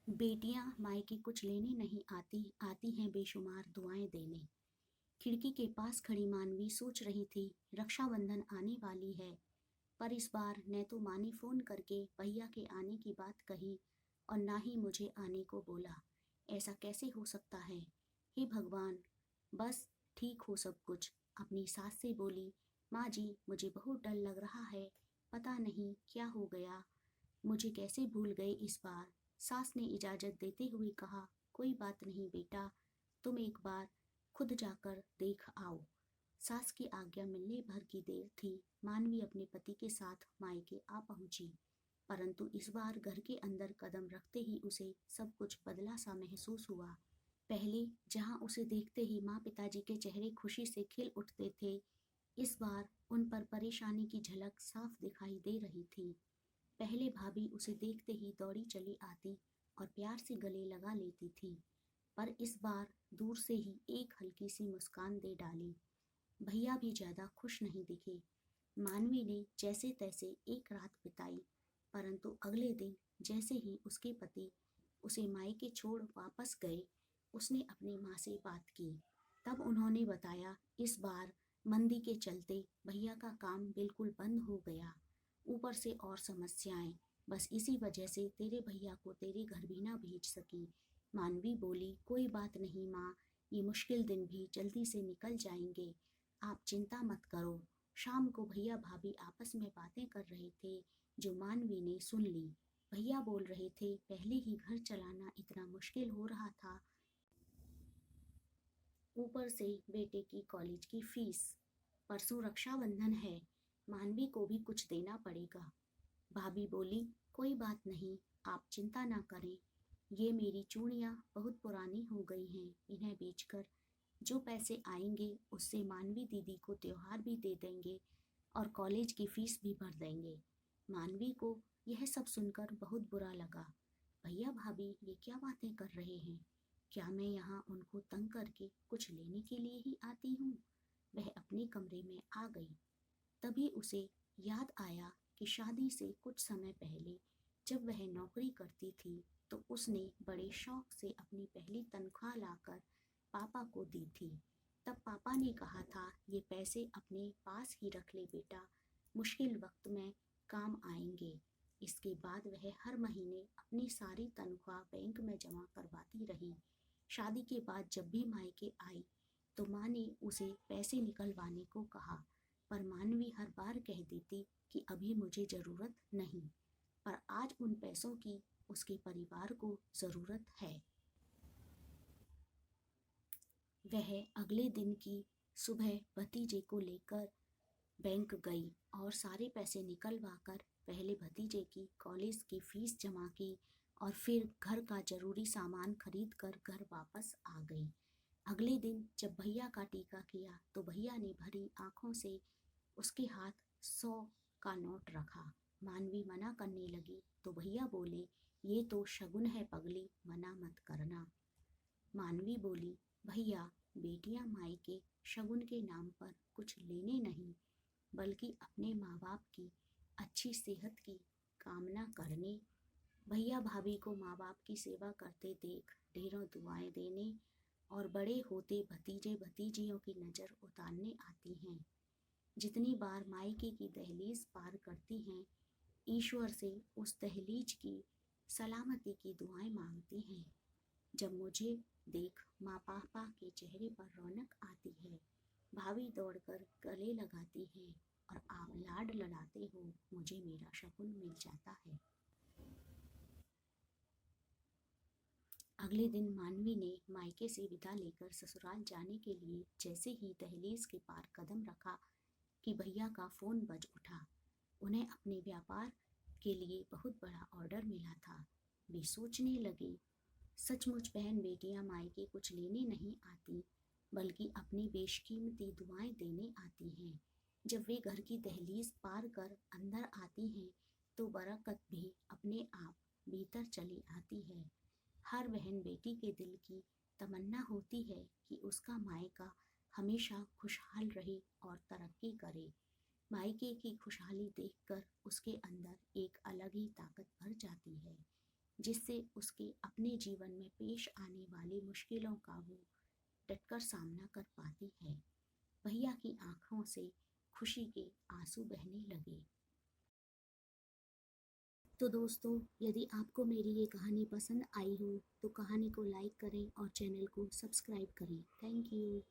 बेटियां मायके कुछ लेने नहीं आती, आती हैं बेशुमार दुआएं देने। खिड़की के पास खड़ी मानवी सोच रही थी, रक्षाबंधन आने वाली है, पर इस बार न तो माँ ने फोन करके भैया के आने की बात कही और ना ही मुझे आने को बोला। ऐसा कैसे हो सकता है? हे भगवान! बस ठीक हो सब कुछ। अपनी सास से बोली, माँ जी मुझे बहुत डर लग रहा है, पता नहीं क्या हो गया, मुझे कैसे भूल गए इस बार। सास ने इजाज़त देते हुए कहा, कोई बात नहीं बेटा, तुम एक बार खुद जाकर देख आओ। सास की आज्ञा मिलने भर की देर थी, मानवी अपने पति के साथ मायके आ पहुंची। परंतु इस बार घर के अंदर कदम रखते ही उसे सब कुछ बदला सा महसूस हुआ। पहले जहां उसे देखते ही माँ पिताजी के चेहरे खुशी से खिल उठते थे, इस बार उन पर परेशानी की झलक साफ दिखाई दे रही थी। पहले भाभी उसे देखते ही दौड़ी चली आती और प्यार से गले लगा लेती थी, पर इस बार दूर से ही एक हल्की सी मुस्कान दे डाली। भैया भी ज्यादा खुश नहीं दिखे। मानवी ने जैसे तैसे एक रात बिताई, परंतु अगले दिन जैसे ही उसके पति उसे मायके छोड़ वापस गए, उसने अपनी माँ से बात की। तब उन्होंने बताया, इस बार मंदी के चलते भैया का काम बिल्कुल बंद हो गया, ऊपर से और समस्याएं, बस इसी वजह से तेरे भैया को तेरे घर भी ना भेज सकी। मानवी बोली, कोई बात नहीं माँ, ये मुश्किल दिन भी जल्दी से निकल जाएंगे, आप चिंता मत करो। शाम को भैया भाभी आपस में बातें कर रहे थे, जो मानवी ने सुन ली। भैया बोल रहे थे, पहले ही घर चलाना इतना मुश्किल हो रहा था, ऊपर से बेटे की कॉलेज की फीस। परसों रक्षाबंधन है, मानवी को भी कुछ देना पड़ेगा। भाभी बोली, कोई बात नहीं, आप चिंता ना करें, ये मेरी चूड़ियाँ बहुत पुरानी हो गई हैं, इन्हें बेचकर जो पैसे आएंगे उससे मानवी दीदी को त्योहार भी दे देंगे और कॉलेज की फीस भी भर देंगे। मानवी को यह सब सुनकर बहुत बुरा लगा। भैया भाभी ये क्या बातें कर रहे हैं? क्या मैं यहाँ उनको तंग करके कुछ लेने के लिए ही आती हूँ? वह अपने कमरे में आ गई। तभी उसे याद आया कि शादी से कुछ समय पहले जब वह नौकरी करती थी, तो उसने बड़े शौक से अपनी पहली तनख्वाह लाकर पापा को दी थी। तब पापा ने कहा था, ये पैसे अपने पास ही रख ले बेटा, मुश्किल वक्त में काम आएंगे। इसके बाद वह हर महीने अपनी सारी तनख्वाह बैंक में जमा करवाती रही। शादी के बाद जब भी मायके आई तो माँ ने उसे पैसे निकलवाने को कहा, पर मानवी हर बार कह देती कि अभी मुझे ज़रूरत नहीं, पर आज उन पैसों की उसके परिवार को ज़रूरत है। वह अगले दिन की सुबह भतीजे को लेकर बैंक गई और सारे पैसे निकलवा कर पहले भतीजे की कॉलेज की फीस जमा की और फिर घर का जरूरी सामान खरीद कर घर वापस आ गई। अगले दिन जब भैया का टीका किया तो भैया ने भरी आंखों से उसके हाथ 100 का नोट रखा। मानवी मना करने लगी तो भैया बोले, ये तो शगुन है पगली, मना मत करना। मानवी बोली, भैया बेटियां मायके शगुन के नाम पर कुछ लेने नहीं, बल्कि अपने माँ बाप की अच्छी सेहत की कामना करने, भैया भाभी को माँ बाप की सेवा करते देख ढेरों दुआएं देने और बड़े होते भतीजे भतीजियों की नज़र उतारने आती हैं। जितनी बार मायके की दहलीज पार करती हैं, ईश्वर से उस दहलीज की सलामती की दुआएं मांगती हैं। जब मुझे देख माँ पापा के चेहरे पर रौनक आती है, भाभी दौड़कर गले लगाती है और आप लाड लड़ाते हो, मुझे मेरा शगुन मिल जाता है। अगले दिन मानवी ने मायके से विदा लेकर ससुराल जाने के लिए जैसे ही दहलीज के पार कदम रखा कि भैया का फोन बज उठा। उन्हें अपने व्यापार के लिए बहुत बड़ा ऑर्डर मिला था। वे सोचने लगे, सचमुच बहन बेटियां मायके कुछ लेने नहीं आती, बल्कि अपनी बेशकीमती दुआएं देने आती हैं। जब वे घर की दहलीज पार कर अंदर आती हैं तो बरकत भी अपने आप भीतर चली आती है। हर बहन बेटी के दिल की तमन्ना होती है कि उसका मायका हमेशा खुशहाल रहे और तरक्की करे। मायके की खुशहाली देखकर उसके अंदर एक अलग ही ताकत भर जाती है। जिससे उसके अपने जीवन में पेश आने वाली मुश्किलों का वो डटकर सामना कर पाती है। भैया की आंखों से खुशी के आंसू बहने लगे। तो दोस्तों, यदि आपको मेरी ये कहानी पसंद आई हो तो कहानी को लाइक करें और चैनल को सब्सक्राइब करें। Thank you.